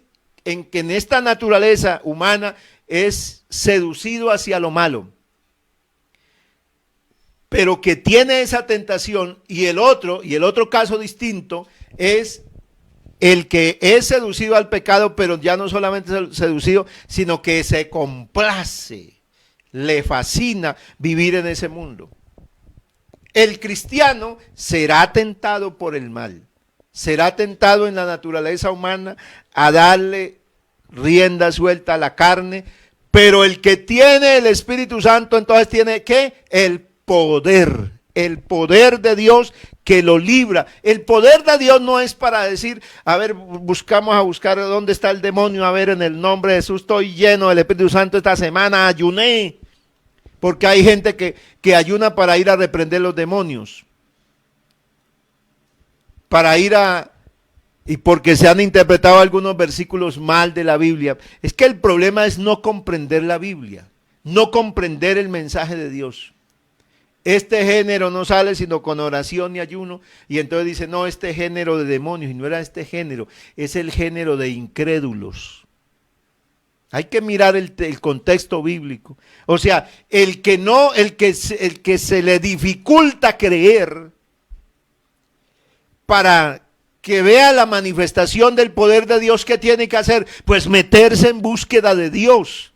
que en esta naturaleza humana es seducido hacia lo malo, pero que tiene esa tentación, y el otro caso distinto es el que es seducido al pecado, pero ya no solamente seducido, sino que se complace, le fascina vivir en ese mundo. El cristiano será tentado por el mal, será tentado en la naturaleza humana a darle rienda suelta a la carne, pero el que tiene el Espíritu Santo entonces tiene ¿qué? El poder de Dios que lo libra. El poder de Dios no es para decir, a ver, vamos a buscar dónde está el demonio, a ver, en el nombre de Jesús estoy lleno del Espíritu Santo esta semana, ayuné. Porque hay gente que ayuna para ir a reprender los demonios. Y porque se han interpretado algunos versículos mal de la Biblia. Es que el problema es no comprender la Biblia, no comprender el mensaje de Dios. Este género no sale sino con oración y ayuno, y entonces dice, no, este género de demonios, y no era este género, es el género de incrédulos. Hay que mirar el contexto bíblico. O sea, el que se le dificulta creer para que vea la manifestación del poder de Dios, ¿qué tiene que hacer? Pues meterse en búsqueda de Dios.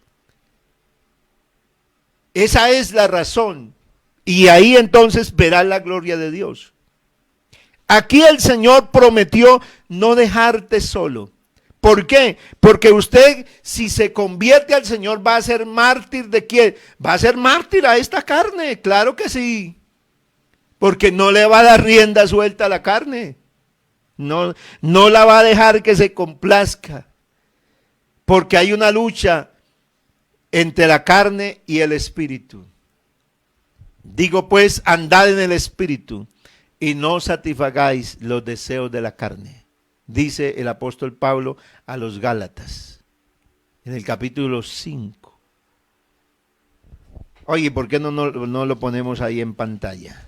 Esa es la razón. Y ahí entonces verá la gloria de Dios. Aquí el Señor prometió no dejarte solo. ¿Por qué? Porque usted, si se convierte al Señor, va a ser mártir ¿de quién? Va a ser mártir a esta carne, claro que sí. Porque no le va a dar rienda suelta a la carne. No la va a dejar que se complazca. Porque hay una lucha entre la carne y el espíritu. Digo pues, andad en el espíritu y no satisfagáis los deseos de la carne, dice el apóstol Pablo a los Gálatas, en el capítulo 5. Oye, ¿por qué no lo ponemos ahí en pantalla?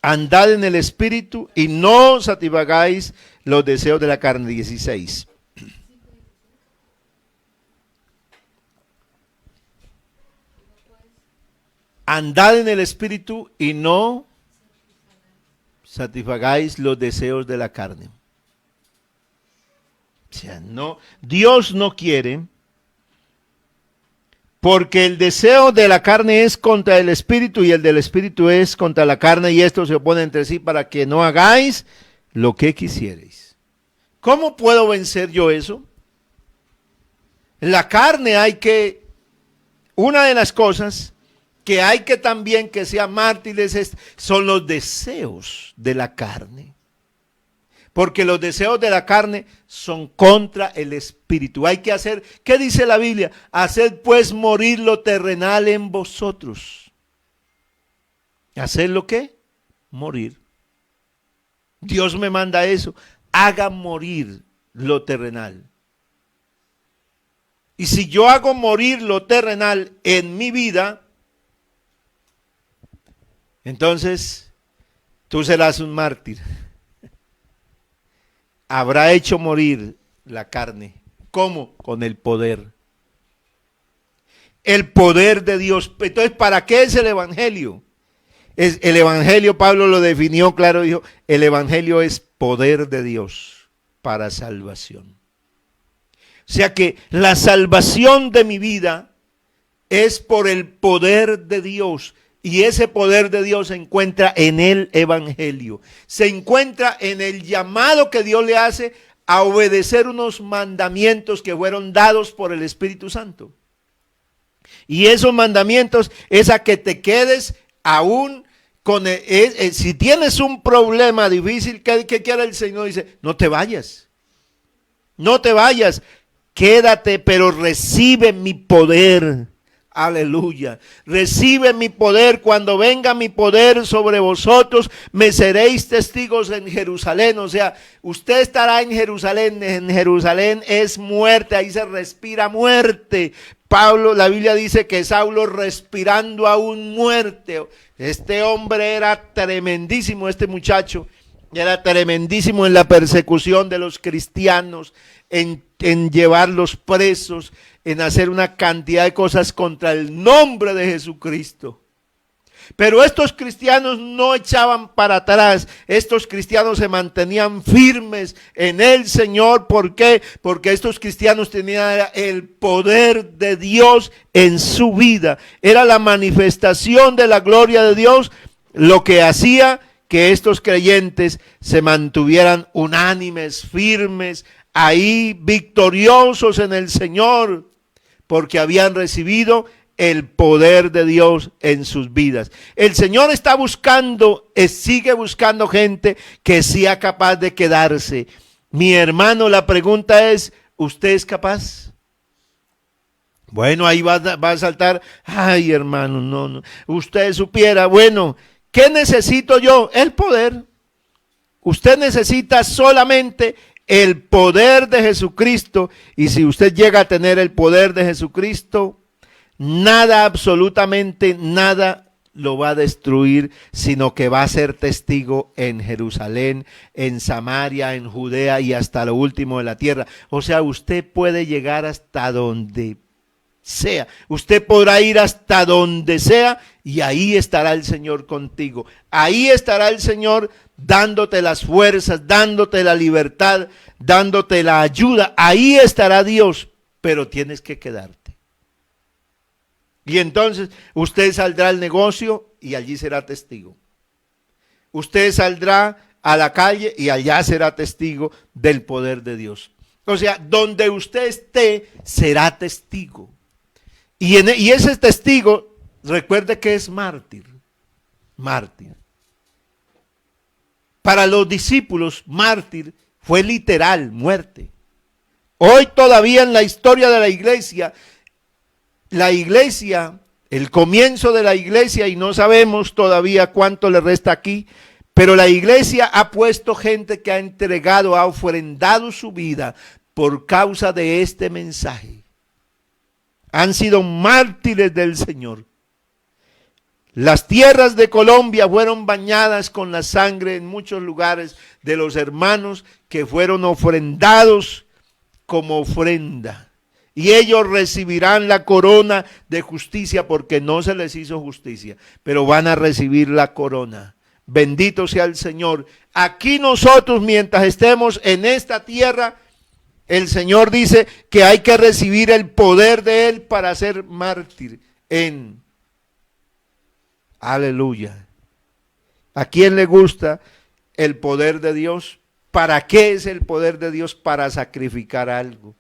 Andad en el espíritu y no satisfagáis los deseos de la carne, 16. Andad en el espíritu y no satisfagáis los deseos de la carne. O sea, no, Dios no quiere, porque el deseo de la carne es contra el espíritu y el del espíritu es contra la carne, y esto se opone entre sí para que no hagáis lo que quisierais. ¿Cómo puedo vencer yo eso? La carne una de las cosas que hay que también que sean mártires son los deseos de la carne. Porque los deseos de la carne son contra el espíritu. Hay que hacer, ¿qué dice la Biblia? Haced pues morir lo terrenal en vosotros. ¿Hacer lo qué? Morir. Dios me manda eso. Haga morir lo terrenal. Y si yo hago morir lo terrenal en mi vida, entonces tú serás un mártir. Habrá hecho morir la carne. ¿Cómo? Con el poder. El poder de Dios. Entonces, ¿para qué es el evangelio? El evangelio, Pablo lo definió claro, dijo, el evangelio es poder de Dios para salvación. O sea que la salvación de mi vida es por el poder de Dios. Y ese poder de Dios se encuentra en el evangelio. Se encuentra en el llamado que Dios le hace a obedecer unos mandamientos que fueron dados por el Espíritu Santo. Y esos mandamientos es a que te quedes aún Si tienes un problema difícil, ¿qué quiere el Señor? Dice, no te vayas. No te vayas. Quédate, pero recibe mi poder. Aleluya. Recibe mi poder. Cuando venga mi poder sobre vosotros, me seréis testigos en Jerusalén. O sea, usted estará en Jerusalén. En Jerusalén es muerte. Ahí se respira muerte. Pablo, la Biblia dice que Saulo respirando aún muerte. Este hombre era tremendísimo, este muchacho. Era tremendísimo en la persecución de los cristianos, en llevarlos presos, en hacer una cantidad de cosas contra el nombre de Jesucristo. Pero estos cristianos no echaban para atrás, estos cristianos se mantenían firmes en el Señor. ¿Por qué? Porque estos cristianos tenían el poder de Dios en su vida. Era la manifestación de la gloria de Dios lo que hacía que estos creyentes se mantuvieran unánimes, firmes, ahí victoriosos en el Señor, porque habían recibido el poder de Dios en sus vidas. El Señor está buscando, sigue buscando gente que sea capaz de quedarse. Mi hermano, la pregunta es, ¿usted es capaz? Bueno, ahí va a saltar, ay hermano, no, usted supiera, bueno, ¿qué necesito yo? El poder. Usted necesita solamente el poder de Jesucristo, y si usted llega a tener el poder de Jesucristo, nada, absolutamente nada lo va a destruir, sino que va a ser testigo en Jerusalén, en Samaria, en Judea y hasta lo último de la tierra. O sea, usted puede llegar hasta donde sea, usted podrá ir hasta donde sea y ahí estará el Señor contigo. Ahí estará el Señor dándote las fuerzas, dándote la libertad, dándote la ayuda. Ahí estará Dios, pero tienes que quedarte. Y entonces usted saldrá al negocio y allí será testigo. Usted saldrá a la calle y allá será testigo del poder de Dios. O sea, donde usted esté, será testigo. Y ese testigo, recuerde que es mártir. Mártir. Para los discípulos, mártir fue literal, muerte. Hoy todavía en la historia de la iglesia, el comienzo de la iglesia, y no sabemos todavía cuánto le resta aquí, pero la iglesia ha puesto gente que ha entregado, ha ofrendado su vida por causa de este mensaje. Han sido mártires del Señor. Las tierras de Colombia fueron bañadas con la sangre en muchos lugares de los hermanos que fueron ofrendados como ofrenda. Y ellos recibirán la corona de justicia porque no se les hizo justicia, pero van a recibir la corona. Bendito sea el Señor. Aquí nosotros, mientras estemos en esta tierra, el Señor dice que hay que recibir el poder de Él para ser mártir Aleluya. ¿A quién le gusta el poder de Dios? ¿Para qué es el poder de Dios? Para sacrificar algo.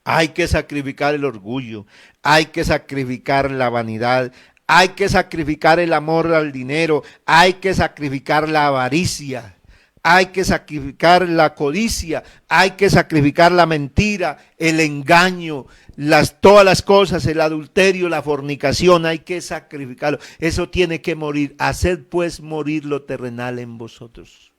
Hay que sacrificar el orgullo, hay que sacrificar la vanidad, hay que sacrificar el amor al dinero, hay que sacrificar la avaricia, hay que sacrificar la codicia, hay que sacrificar la mentira, el engaño, todas las cosas, el adulterio, la fornicación, hay que sacrificarlo. Eso tiene que morir. Haced pues morir lo terrenal en vosotros.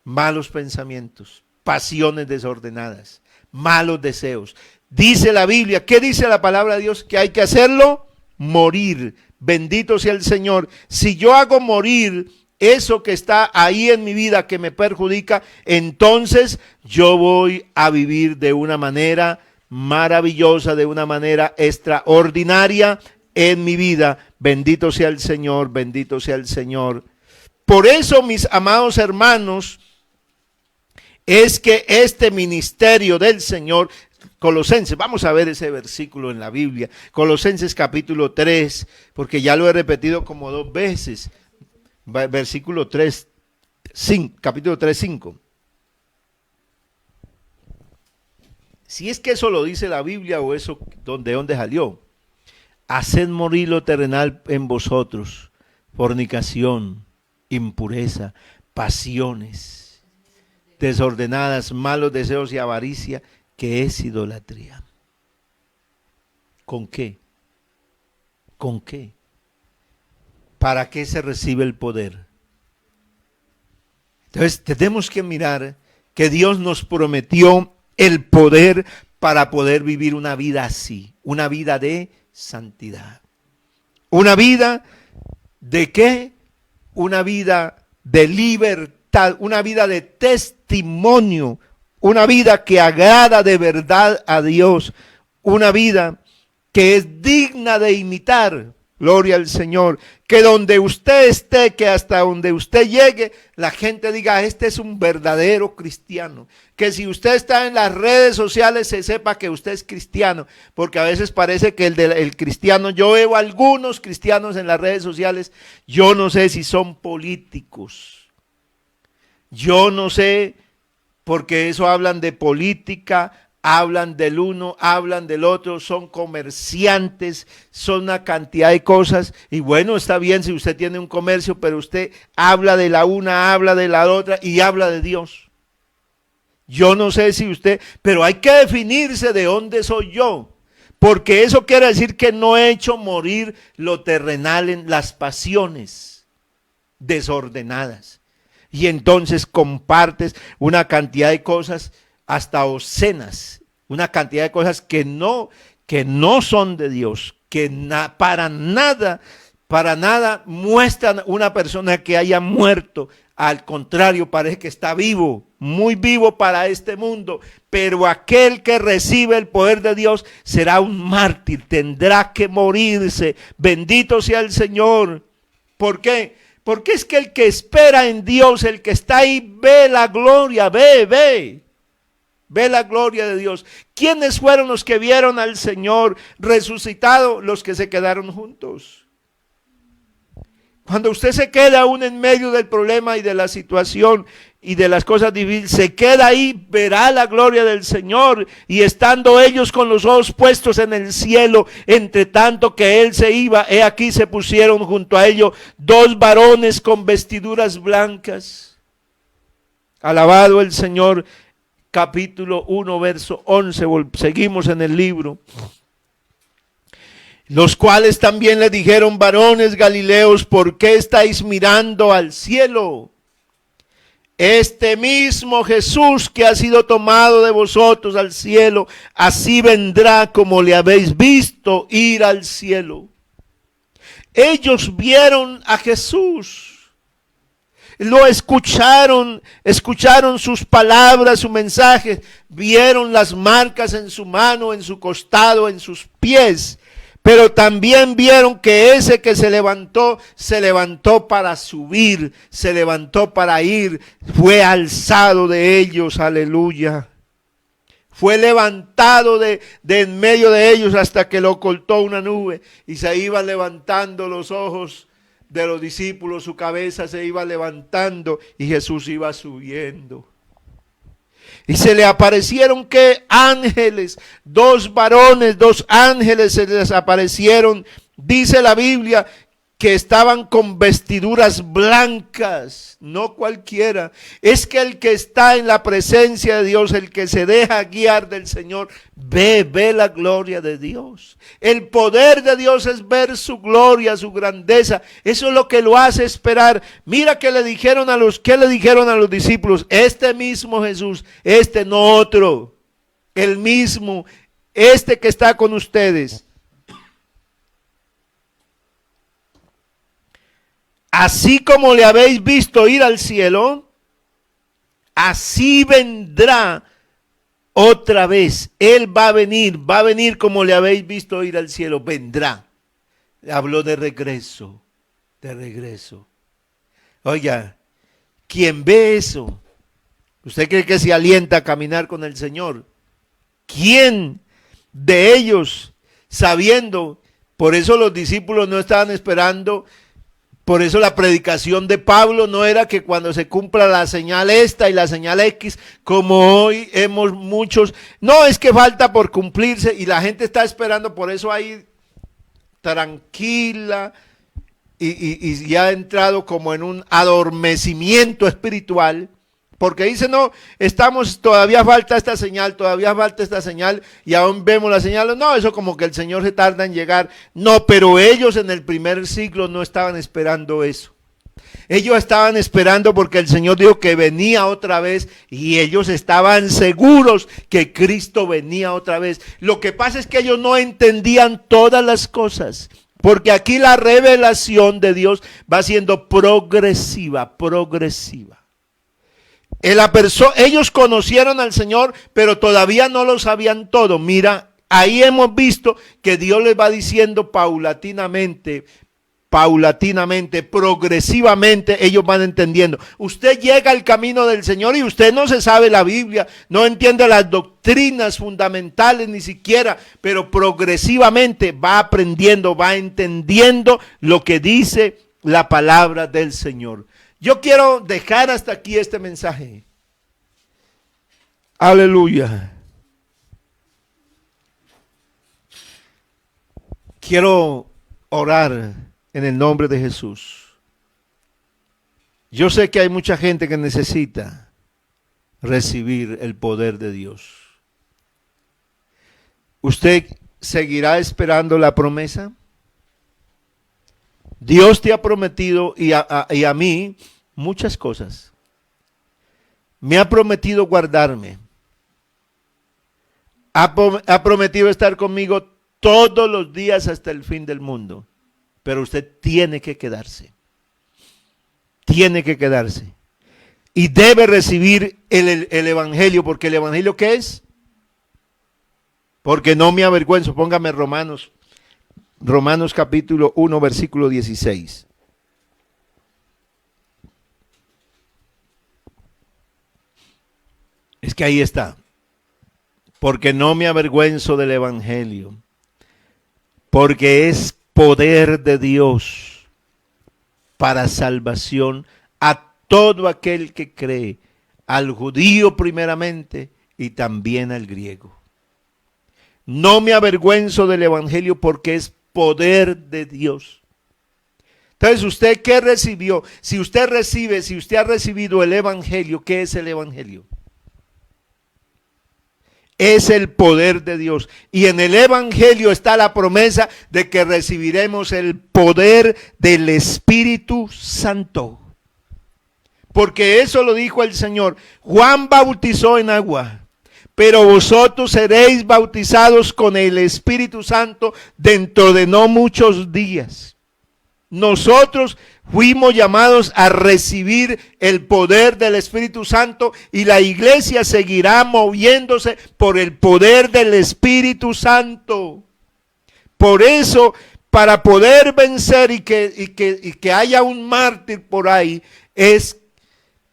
Malos pensamientos, pasiones desordenadas, malos deseos. Dice la Biblia, ¿qué dice la palabra de Dios? Que hay que hacerlo morir. Bendito sea el Señor. Si yo hago morir eso que está ahí en mi vida que me perjudica, entonces yo voy a vivir de una manera maravillosa, de una manera extraordinaria en mi vida. Bendito sea el Señor, bendito sea el Señor. Por eso, mis amados hermanos, es que este ministerio del Señor, Colosenses, vamos a ver ese versículo en la Biblia, Colosenses capítulo 3, porque ya lo he repetido como 2 veces. Versículo 3, capítulo 3, 5. Si es que eso lo dice la Biblia o eso de dónde salió. haced morir lo terrenal en vosotros: fornicación, impureza, pasiones desordenadas, malos deseos y avaricia, que es idolatría. ¿Con qué? ¿Con qué? ¿Para qué se recibe el poder? Entonces tenemos que mirar que Dios nos prometió el poder para poder vivir una vida así, una vida de santidad. ¿Una vida de qué? Una vida de libertad, una vida de testimonio, una vida que agrada de verdad a Dios, una vida que es digna de imitar. Gloria al Señor. Que donde usted esté, que hasta donde usted llegue, la gente diga: este es un verdadero cristiano. Que si usted está en las redes sociales, se sepa que usted es cristiano. Porque a veces parece que el cristiano, yo veo algunos cristianos en las redes sociales, yo no sé si son políticos. Yo no sé, porque eso hablan de política, hablan del uno, hablan del otro, son comerciantes, son una cantidad de cosas. Y bueno, está bien si usted tiene un comercio, pero usted habla de la una, habla de la otra y habla de Dios. Yo no sé si usted, pero hay que definirse de dónde soy yo, porque eso quiere decir que no he hecho morir lo terrenal en las pasiones desordenadas. Y entonces compartes una cantidad de cosas hasta obscenas, una cantidad de cosas que no son de Dios, que para nada muestran una persona que haya muerto. Al contrario, parece que está vivo, muy vivo para este mundo, pero aquel que recibe el poder de Dios será un mártir, tendrá que morirse. Bendito sea el Señor. ¿Por qué? Porque es que el que espera en Dios, el que está ahí, ve la gloria, ve la gloria de Dios. ¿Quiénes fueron los que vieron al Señor resucitado? Los que se quedaron juntos. Cuando usted se queda aún en medio del problema y de la situación y de las cosas difíciles, se queda ahí, verá la gloria del Señor. Y estando ellos con los ojos puestos en el cielo, entre tanto que Él se iba, he aquí se pusieron junto a ellos 2 varones con vestiduras blancas. Alabado el Señor. Capítulo 1, verso 11, seguimos en el libro. Los cuales también le dijeron: varones Galileos, ¿por qué estáis mirando al cielo? Este mismo Jesús que ha sido tomado de vosotros al cielo, así vendrá como le habéis visto ir al cielo. Ellos vieron a Jesús. Lo escucharon sus palabras, su mensaje, vieron las marcas en su mano, en su costado, en sus pies, pero también vieron que ese que se levantó para subir, se levantó para ir, fue alzado de ellos, aleluya. Fue levantado de en medio de ellos hasta que lo ocultó una nube y se iban levantando los ojos de los discípulos, su cabeza se iba levantando y Jesús iba subiendo. Y se le aparecieron ¿qué? Ángeles, 2 varones, 2 ángeles se les aparecieron. Dice la Biblia que estaban con vestiduras blancas, no cualquiera. Es que el que está en la presencia de Dios, el que se deja guiar del Señor, ve la gloria de Dios. El poder de Dios es ver su gloria, su grandeza. Eso es lo que lo hace esperar. Mira que le dijeron a los discípulos: este mismo Jesús, este no otro, el mismo, este que está con ustedes. Así como le habéis visto ir al cielo, así vendrá otra vez. Él va a venir como le habéis visto ir al cielo, vendrá. Habló de regreso. Oiga, ¿quién ve eso? ¿Usted cree que se alienta a caminar con el Señor? ¿Quién de ellos, sabiendo? Por eso los discípulos no estaban esperando. Por eso la predicación de Pablo no era que cuando se cumpla la señal esta y la señal X, como hoy hemos muchos, no, es que falta por cumplirse y la gente está esperando. Por eso hay tranquila y ya ha entrado como en un adormecimiento espiritual, porque dice, no, todavía falta esta señal, y aún vemos la señal. No, eso como que el Señor se tarda en llegar. No, pero ellos en el primer siglo no estaban esperando eso. Ellos estaban esperando porque el Señor dijo que venía otra vez y ellos estaban seguros que Cristo venía otra vez. Lo que pasa es que ellos no entendían todas las cosas, porque aquí la revelación de Dios va siendo progresiva. Ellos conocieron al Señor, pero todavía no lo sabían todo. Mira, ahí hemos visto que Dios les va diciendo paulatinamente, progresivamente, ellos van entendiendo. Usted llega al camino del Señor y usted no se sabe la Biblia, no entiende las doctrinas fundamentales ni siquiera, pero progresivamente va aprendiendo, va entendiendo lo que dice la palabra del Señor. Yo quiero dejar hasta aquí este mensaje. Aleluya. Quiero orar en el nombre de Jesús. Yo sé que hay mucha gente que necesita recibir el poder de Dios. ¿Usted seguirá esperando la promesa? Dios te ha prometido y a mí muchas cosas. Me ha prometido guardarme. Ha prometido estar conmigo todos los días hasta el fin del mundo. Pero usted tiene que quedarse. Y debe recibir el Evangelio, porque el Evangelio, ¿qué es? Porque no me avergüenzo. Póngame Romanos capítulo 1, versículo 16. Es que ahí está. Porque no me avergüenzo del Evangelio, porque es poder de Dios para salvación a todo aquel que cree, al judío primeramente y también al griego. No me avergüenzo del Evangelio porque es poder de Dios. Entonces, ¿usted qué recibió? Si usted ha recibido el Evangelio, ¿qué es el Evangelio? Es el poder de Dios. Y en el Evangelio está la promesa de que recibiremos el poder del Espíritu Santo. Porque eso lo dijo el Señor. Juan bautizó en agua, pero vosotros seréis bautizados con el Espíritu Santo dentro de no muchos días. Nosotros fuimos llamados a recibir el poder del Espíritu Santo y la iglesia seguirá moviéndose por el poder del Espíritu Santo. Por eso, para poder vencer y que haya un mártir por ahí, es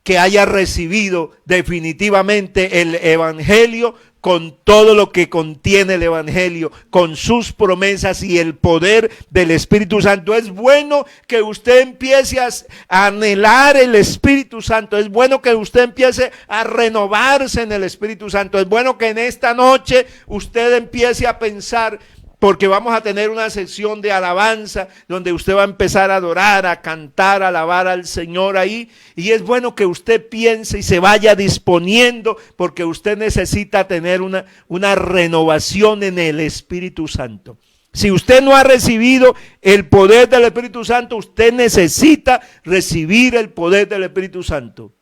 que haya recibido definitivamente el Evangelio con todo lo que contiene el Evangelio, con sus promesas y el poder del Espíritu Santo. Es bueno que usted empiece a anhelar el Espíritu Santo. Es bueno que usted empiece a renovarse en el Espíritu Santo. Es bueno que en esta noche usted empiece a pensar, porque vamos a tener una sesión de alabanza donde usted va a empezar a adorar, a cantar, a alabar al Señor ahí. Y es bueno que usted piense y se vaya disponiendo, porque usted necesita tener una renovación en el Espíritu Santo. Si usted no ha recibido el poder del Espíritu Santo, usted necesita recibir el poder del Espíritu Santo.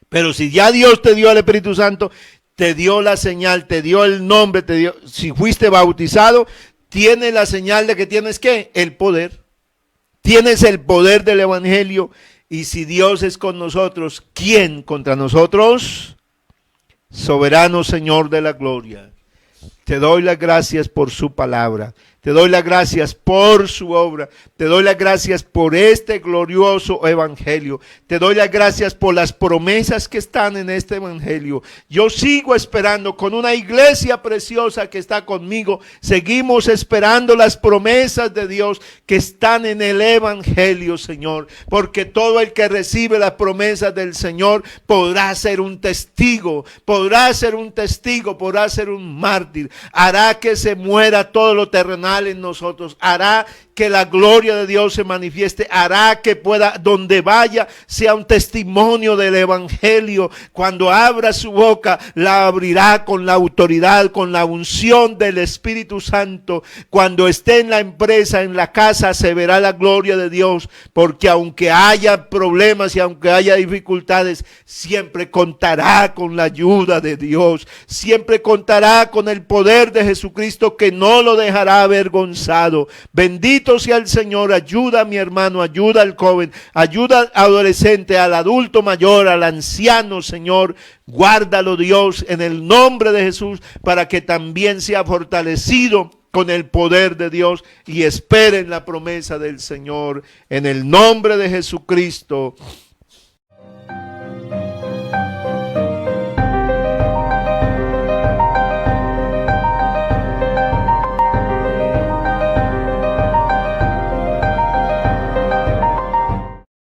Pero si ya Dios te dio el Espíritu Santo, te dio la señal, te dio el nombre, si fuiste bautizado, tienes la señal de que tienes ¿qué? El poder. Tienes el poder del Evangelio. Y si Dios es con nosotros, ¿quién contra nosotros? Soberano Señor de la gloria. Te doy las gracias por su palabra. Te doy las gracias por su obra. Te doy las gracias por este glorioso evangelio. Te doy las gracias por las promesas que están en este evangelio. Yo sigo esperando con una iglesia preciosa que está conmigo. Seguimos esperando las promesas de Dios que están en el evangelio, Señor. Porque todo el que recibe las promesas del Señor podrá ser un testigo. Podrá ser un testigo, podrá ser un mártir. Hará que se muera todo lo terrenal mal en nosotros, hará que la gloria de Dios se manifieste, hará que pueda, donde vaya, sea un testimonio del evangelio. Cuando abra su boca, la abrirá con la autoridad, con la unción del Espíritu Santo. Cuando esté en la empresa, en la casa, se verá la gloria de Dios, porque aunque haya problemas y aunque haya dificultades, siempre contará con la ayuda de Dios, siempre contará con el poder de Jesucristo, que no lo dejará avergonzado. Bendito sea el Señor. Ayuda a mi hermano, ayuda al joven, ayuda al adolescente, al adulto mayor, al anciano, Señor. Guárdalo, Dios, en el nombre de Jesús, para que también sea fortalecido con el poder de Dios y esperen la promesa del Señor, en el nombre de Jesucristo.